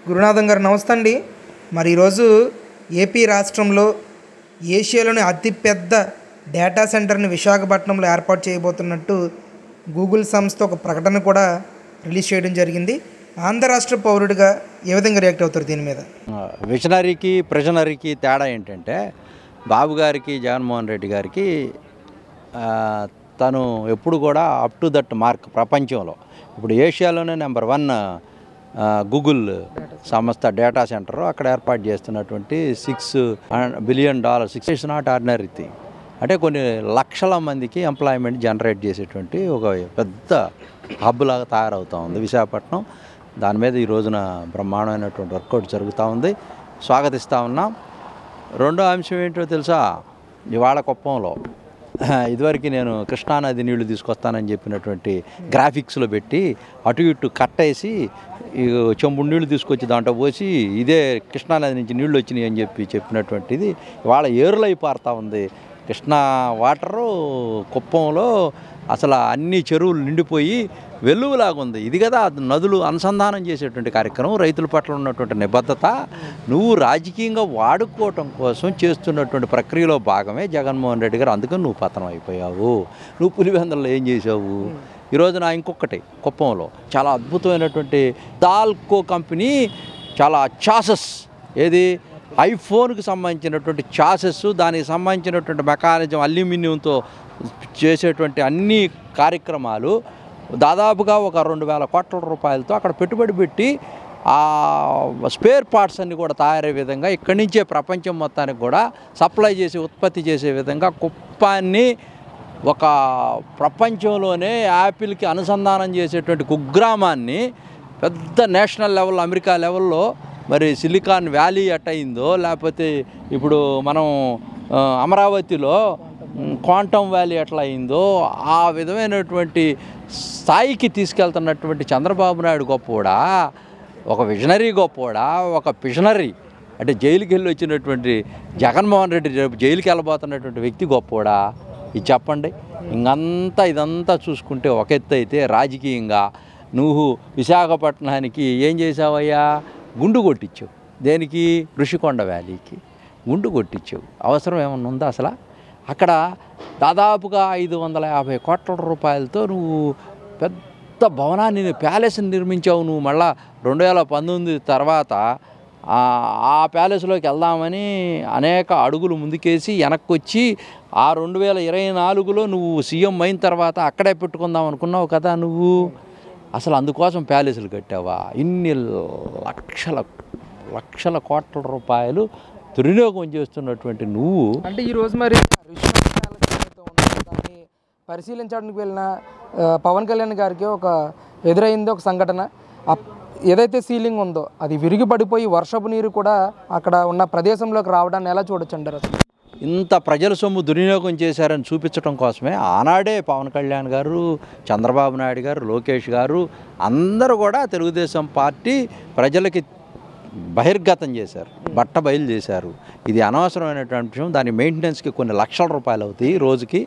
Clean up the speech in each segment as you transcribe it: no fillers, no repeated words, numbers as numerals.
గురునాథం గారు నమస్తే అండి. మరి ఈరోజు ఏపీ రాష్ట్రంలో ఏషియాలోని అతిపెద్ద డేటా సెంటర్ని విశాఖపట్నంలో ఏర్పాటు చేయబోతున్నట్టు గూగుల్ సంస్థ ఒక ప్రకటన కూడా రిలీజ్ చేయడం జరిగింది. ఆంధ్ర రాష్ట్ర పౌరుడిగా ఏ విధంగా రియాక్ట్ అవుతారు దీని మీద? విజనరీకి ప్రిజనరీకి తేడా ఏంటంటే, బాబు గారికి జగన్మోహన్ రెడ్డి గారికి తను ఎప్పుడు కూడా అప్ టు దట్ మార్క్ ప్రపంచంలో. ఇప్పుడు ఏషియాలోనే నెంబర్ 1 గూగుల్ సంస్థ డేటా సెంటర్ అక్కడ ఏర్పాటు చేస్తున్నటువంటి $6 billion. It's not ordinary thing. అంటే కొన్ని లక్షల మందికి ఎంప్లాయ్మెంట్ జనరేట్ చేసేటువంటి ఒక పెద్ద హబ్ లాగా తయారవుతూ ఉంది విశాఖపట్నం. దాని మీద ఈ రోజున బ్రహ్మాండమైనటువంటి వర్కౌట్ జరుగుతూ ఉంది, స్వాగతిస్తూ ఉన్నాం. రెండో అంశం ఏంటో తెలుసా, ఇవాళ కుప్పంలో ఇదివరకు నేను కృష్ణానది నీళ్లు తీసుకొస్తానని చెప్పినటువంటి గ్రాఫిక్స్లో పెట్టి అటు ఇటు కట్టేసి చెంబు నీళ్లు తీసుకొచ్చి దాంట్లో పోసి ఇదే కృష్ణానది నుంచి నీళ్లు వచ్చినాయి అని చెప్పినటువంటిది ఇవాళ ఏరులై పారుతూ ఉంది. కృష్ణా వాటరు కుప్పంలో అసలు అన్ని చెరువులు నిండిపోయి వెల్లువలాగా ఉంది. ఇది కదా నదులు అనుసంధానం చేసేటువంటి కార్యక్రమం, రైతుల పట్ల ఉన్నటువంటి నిబద్ధత. నువ్వు రాజకీయంగా వాడుకోవటం కోసం చేస్తున్నటువంటి ప్రక్రియలో భాగమే జగన్మోహన్ రెడ్డి గారు. అందుకని నువ్వు పతనం అయిపోయావు. నువ్వు పులివెందులలో ఏం చేసావు? ఈరోజు నా ఇంకొకటి కుప్పంలో చాలా అద్భుతమైనటువంటి దాల్కో కంపెనీ చాలా చాసెస్, ఏది ఐఫోన్కి సంబంధించినటువంటి చాసెస్, దానికి సంబంధించినటువంటి మెకానిజం అల్యూమినియంతో చేసేటువంటి అన్ని కార్యక్రమాలు దాదాపుగా ఒక 2,000 కోట్ల రూపాయలతో అక్కడ పెట్టుబడి పెట్టి ఆ స్పేర్ పార్ట్స్ అన్నీ కూడా తయారయ్యే విధంగా ఇక్కడి నుంచే ప్రపంచం మొత్తానికి కూడా సప్లై చేసి ఉత్పత్తి చేసే విధంగా కుప్పాన్ని ఒక ప్రపంచంలోనే యాపిల్కి అనుసంధానం చేసేటువంటి కుగ్రామాన్ని పెద్ద నేషనల్ లెవెల్, అమెరికా లెవెల్లో మరి సిలికాన్ వ్యాలీ అయిందో, లేకపోతే ఇప్పుడు మనం అమరావతిలో క్వాంటమ్ వ్యాలీ ఎట్లా అయిందో ఆ విధమైనటువంటి స్థాయికి తీసుకెళ్తున్నటువంటి చంద్రబాబు నాయుడు గొప్పవాడా, ఒక విజనరీ గొప్పవాడా, ఒక పిజనరీ అంటే జైలుకి వెళ్ళి వచ్చినటువంటి జగన్మోహన్ రెడ్డి రేపు జైలుకి వెళ్ళబోతున్నటువంటి వ్యక్తి గొప్పవాడా? ఇది చెప్పండి. ఇదంతా చూసుకుంటే ఒక ఎత్తు అయితే, రాజకీయంగా నువ్వు విశాఖపట్నానికి ఏం చేసావయ్యా? గుండు కొట్టించావు. దేనికి? ఋషికొండ వ్యాలీకి గుండు కొట్టించావు. అవసరం ఏమన్నా ఉందా అసలు? అక్కడ దాదాపుగా 550 కోట్ల రూపాయలతో నువ్వు పెద్ద భవనాన్ని, ప్యాలెస్ని నిర్మించావు. నువ్వు మళ్ళా 2019 తర్వాత ఆ ప్యాలెస్లోకి వెళ్దామని అనేక అడుగులు ముందుకేసి వెనక్కి వచ్చి ఆ 2024లో నువ్వు సీఎం అయిన తర్వాత అక్కడే పెట్టుకుందాం అనుకున్నావు కదా నువ్వు. అసలు అందుకోసం ప్యాలెస్లు కట్టావా? ఇన్ని లక్షల కోట్ల రూపాయలు దుర్వినియోగం చేస్తున్నటువంటి నువ్వు. అంటే ఈరోజు మరి దాన్ని పరిశీలించడానికి వెళ్ళిన పవన్ కళ్యాణ్ గారికి ఒక ఎదురైంది ఒక సంఘటన. ఏదైతే సీలింగ్ ఉందో అది విరిగి పడిపోయి వర్షపు నీరు కూడా అక్కడ ఉన్న ప్రదేశంలోకి రావడాన్ని ఎలా చూడొచ్చు అంటారు? అసలు ఇంత ప్రజల సొమ్ము దుర్వినియోగం చేశారని చూపించడం కోసమే ఆనాడే పవన్ కళ్యాణ్ గారు, చంద్రబాబు నాయుడు గారు, లోకేష్ గారు అందరూ కూడా తెలుగుదేశం పార్టీ ప్రజలకి బహిర్గతం చేశారు, బట్ట బయలు చేశారు. ఇది అనవసరమైనటువంటి విషయం. దాని మెయింటెనెన్స్కి కొన్ని లక్షల రూపాయలు అవుతాయి రోజుకి.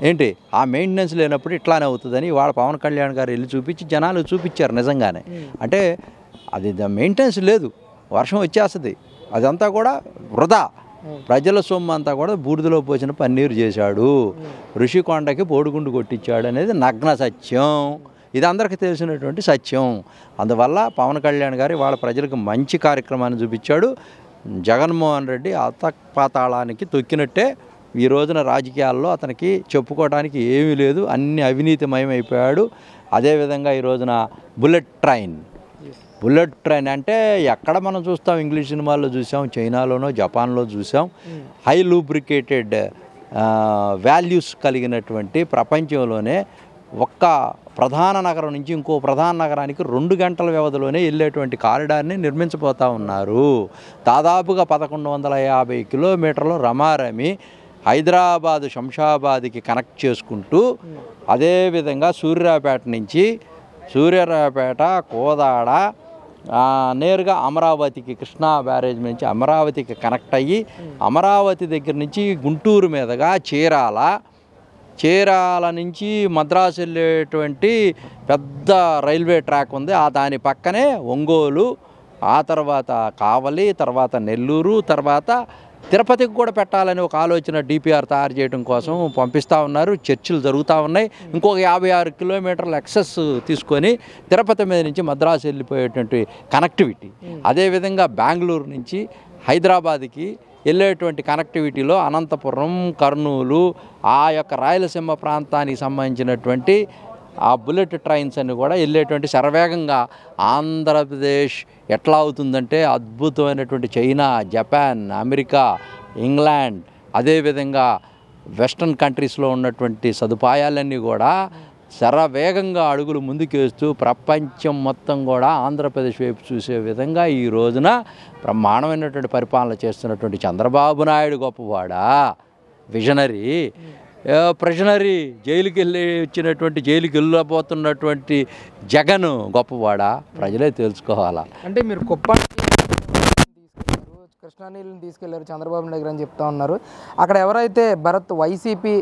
ఏంటి ఆ మెయింటెనెన్స్ లేనప్పుడు ఇట్లానే అవుతుందని వాళ్ళ పవన్ కళ్యాణ్ గారు వెళ్ళి చూపించి జనాలు చూపించారు నిజంగానే. అంటే అది మెయింటెనెన్స్ లేదు, వర్షం వచ్చేస్తుంది, అదంతా కూడా వృధా. ప్రజల సొమ్ము అంతా కూడా బూడిదలో పోసిన పన్నీరు చేశాడు, ఋషికొండకి పోడుగుండు కొట్టించాడు అనేది నగ్న సత్యం. ఇది అందరికీ తెలిసినటువంటి సత్యం. అందువల్ల పవన్ కళ్యాణ్ గారు వాళ్ళ ప్రజలకు మంచి కార్యక్రమాన్ని చూపించాడు. జగన్మోహన్ రెడ్డి అతపాతాళానికి తొక్కినట్టే. ఈ రోజున రాజకీయాల్లో అతనికి చెప్పుకోవడానికి ఏమీ లేదు, అన్ని అవినీతిమయమైపోయాడు. అదేవిధంగా ఈ రోజున బుల్లెట్ ట్రైన్ అంటే ఎక్కడ మనం చూస్తాం? ఇంగ్లీష్ సినిమాల్లో చూసాం, చైనాలోనో జపాన్లో చూసాం. హై లూబ్రికేటెడ్ వాల్యూస్ కలిగినటువంటి ప్రపంచంలోనే ఒక్క ప్రధాన నగరం నుంచి ఇంకో ప్రధాన నగరానికి 2 గంటల వ్యవధిలోనే వెళ్ళేటువంటి కారిడార్ని నిర్మించబోతూ ఉన్నారు. దాదాపుగా 1150 కిలోమీటర్లు రమారమి హైదరాబాదు శంషాబాద్కి కనెక్ట్ చేసుకుంటూ, అదేవిధంగా సూర్యాపేట కోదాడ నేరుగా అమరావతికి, కృష్ణా బ్యారేజ్ నుంచి అమరావతికి కనెక్ట్ అయ్యి, అమరావతి దగ్గర నుంచి గుంటూరు మీదుగా చీరాల నుంచి మద్రాసు వెళ్ళేటువంటి పెద్ద రైల్వే ట్రాక్ ఉంది. దాని పక్కనే ఒంగోలు, ఆ తర్వాత కావలి, తర్వాత నెల్లూరు, తర్వాత తిరుపతికి కూడా పెట్టాలని ఒక ఆలోచన డిపిఆర్ తయారు చేయడం కోసం పంపిస్తూ ఉన్నారు. చర్చలు జరుగుతూ ఉన్నాయి. ఇంకొక 56 కిలోమీటర్ల ఎక్సెస్ తీసుకొని తిరుపతి మీద నుంచి మద్రాసు వెళ్ళిపోయేటువంటి కనెక్టివిటీ, అదేవిధంగా బెంగళూరు నుంచి హైదరాబాద్కి వెళ్ళేటువంటి కనెక్టివిటీలో అనంతపురం, కర్నూలు, ఆ యొక్క రాయలసీమ ప్రాంతానికి సంబంధించినటువంటి ఆ బుల్లెట్ ట్రైన్స్ అన్ని కూడా వెళ్ళేటువంటి శరవేగంగా ఆంధ్రప్రదేశ్ ఎట్లా అవుతుందంటే అద్భుతమైనటువంటి చైనా, జపాన్, అమెరికా, ఇంగ్లాండ్, అదేవిధంగా వెస్ట్రన్ కంట్రీస్లో ఉన్నటువంటి సదుపాయాలన్నీ కూడా శరవేగంగా అడుగులు ముందుకేస్తూ ప్రపంచం మొత్తం కూడా ఆంధ్రప్రదేశ్ వైపు చూసే విధంగా ఈ రోజున బ్రహ్మాండమైనటువంటి పరిపాలన చేస్తున్నటువంటి చంద్రబాబు నాయుడు గొప్పవాడా, విజనరీ, ప్రెజనరీ, జైలుకి జైలుకి వెళ్ళబోతున్నటువంటి జగన్ గొప్పవాడా, ప్రజలే తెలుసుకోవాలా. అంటే మీరు గొప్ప కృష్ణా నీళ్ళని తీసుకెళ్లారు చంద్రబాబు నాయుడు అని చెప్తా ఉన్నారు. అక్కడ ఎవరైతే భరత్ వైసీపీ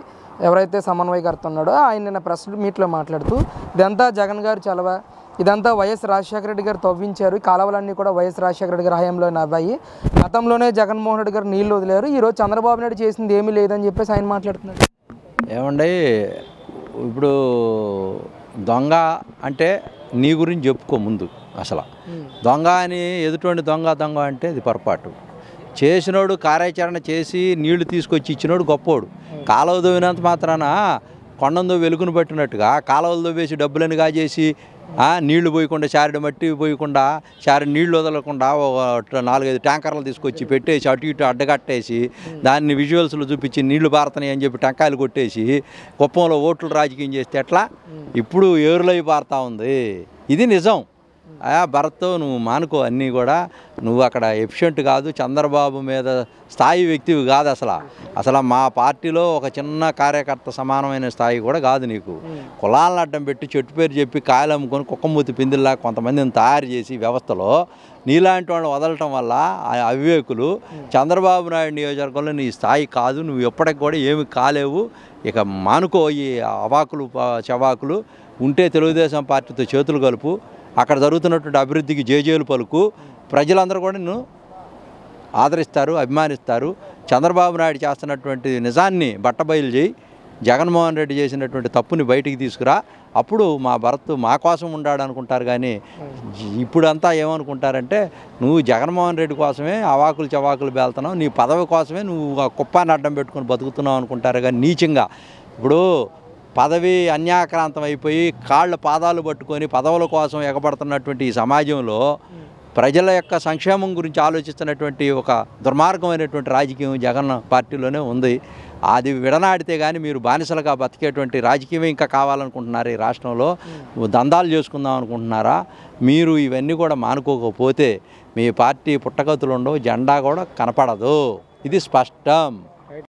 ఎవరైతే సమన్వయకర్త ఉన్నాడో ఆయన నిన్న ప్రెస్ మీట్లో మాట్లాడుతూ ఇదంతా జగన్ గారు చలవ, ఇదంతా వైఎస్ రాజశేఖర రెడ్డి గారు తవ్వించారు, ఈ కాలువలన్నీ కూడా వైఎస్ రాజశేఖర రెడ్డి గారి హయాంలో నవ్వాయి, గతంలోనే జగన్మోహన్ రెడ్డి గారు నీళ్లు వదిలేరు, ఈరోజు చంద్రబాబు నాయుడు చేసింది ఏమీ లేదని చెప్పేసి ఆయన మాట్లాడుతున్నారు. ఏమండి, ఇప్పుడు దొంగ అంటే నీ గురించి చెప్పుకో ముందు. అసలు దొంగ అని ఎదుటి దొంగ అంటే అది పొరపాటు. చేసినోడు కార్యాచరణ చేసి నీళ్లు తీసుకొచ్చి ఇచ్చినోడు గొప్పోడు. కాలువ దవ్వినంత మాత్రాన కొండందో వెలుగును పట్టినట్టుగా కాలువలు దవ్వేసి డబ్బులని కాజేసి నీళ్లు పోయకుండా, చారిడి మట్టి పోయకుండా, చారిడి నీళ్లు వదలకుండా 4-5 ట్యాంకర్లు తీసుకొచ్చి పెట్టేసి అటు ఇటు అడ్డగట్టేసి దాన్ని విజువల్స్లో చూపించి నీళ్లు పారుతున్నాయి అని చెప్పి టెంకాయలు కొట్టేసి కుప్పంలో ఓట్లు రాజకీయం చేస్తే ఎట్లా? ఇప్పుడు ఏరులై పారుతూ ఉంది. ఇది నిజం. భరత్, నువ్వు మానుకో అన్నీ కూడా. నువ్వు అక్కడ ఎఫిషియెంట్ కాదు, చంద్రబాబు మీద స్థాయి వ్యక్తివి కాదు. అసలు మా పార్టీలో ఒక చిన్న కార్యకర్త సమానమైన స్థాయి కూడా కాదు నీకు. కులాలను అడ్డం పెట్టి చెట్టు పేరు చెప్పి కాయలు అమ్ముకొని కుక్కమూతి పిందిల్లా కొంతమందిని తయారు చేసి వ్యవస్థలో నీలాంటి వాళ్ళు వదలటం వల్ల అవివేకులు చంద్రబాబు నాయుడు నియోజకవర్గంలో నీ స్థాయి కాదు. నువ్వు ఎప్పటికి కూడా ఏమి కాలేవు. ఇక మానుకో ఈ అవాకులు చవాకులు. ఉంటే తెలుగుదేశం పార్టీతో చేతులు కలుపు. అక్కడ జరుగుతున్నటువంటి అభివృద్ధికి జేజేలు పలుకు. ప్రజలందరూ కూడా నిన్ను ఆదరిస్తారు, అభిమానిస్తారు. చంద్రబాబు నాయుడు చేస్తున్నటువంటి నిజాన్ని బట్టబయలు చేయి. జగన్మోహన్ రెడ్డి చేసినటువంటి తప్పుని బయటికి తీసుకురా. అప్పుడు మా భరత్ మా కోసం ఉండాడు అనుకుంటారు. కానీ ఇప్పుడంతా ఏమనుకుంటారంటే నువ్వు జగన్మోహన్ రెడ్డి కోసమే అవాకులు చవాకులు బేళ్తున్నావు, నీ పదవి కోసమే నువ్వు ఆ కుప్పాన్ని అడ్డం పెట్టుకొని బతుకుతున్నావు అనుకుంటారు. కానీ నీచంగా ఇప్పుడు పదవి అన్యాక్రాంతం అయిపోయి కాళ్ళ పాదాలు పట్టుకొని పదవుల కోసం ఎగబడుతున్నటువంటి ఈ సమాజంలో ప్రజల యొక్క సంక్షేమం గురించి ఆలోచిస్తున్నటువంటి ఒక దుర్మార్గమైనటువంటి రాజకీయం జగన్ పార్టీలోనే ఉంది. అది విడనాడితే కానీ మీరు బానిసలుగా బతికేటువంటి రాజకీయం ఇంకా కావాలనుకుంటున్నారు ఈ రాష్ట్రంలో. దందాలు చేసుకుందాం అనుకుంటున్నారా? మీరు ఇవన్నీ కూడా మానుకోకపోతే మీ పార్టీ పుట్టగతులు ఉండవు, జెండా కూడా కనపడదు. ఇది స్పష్టం.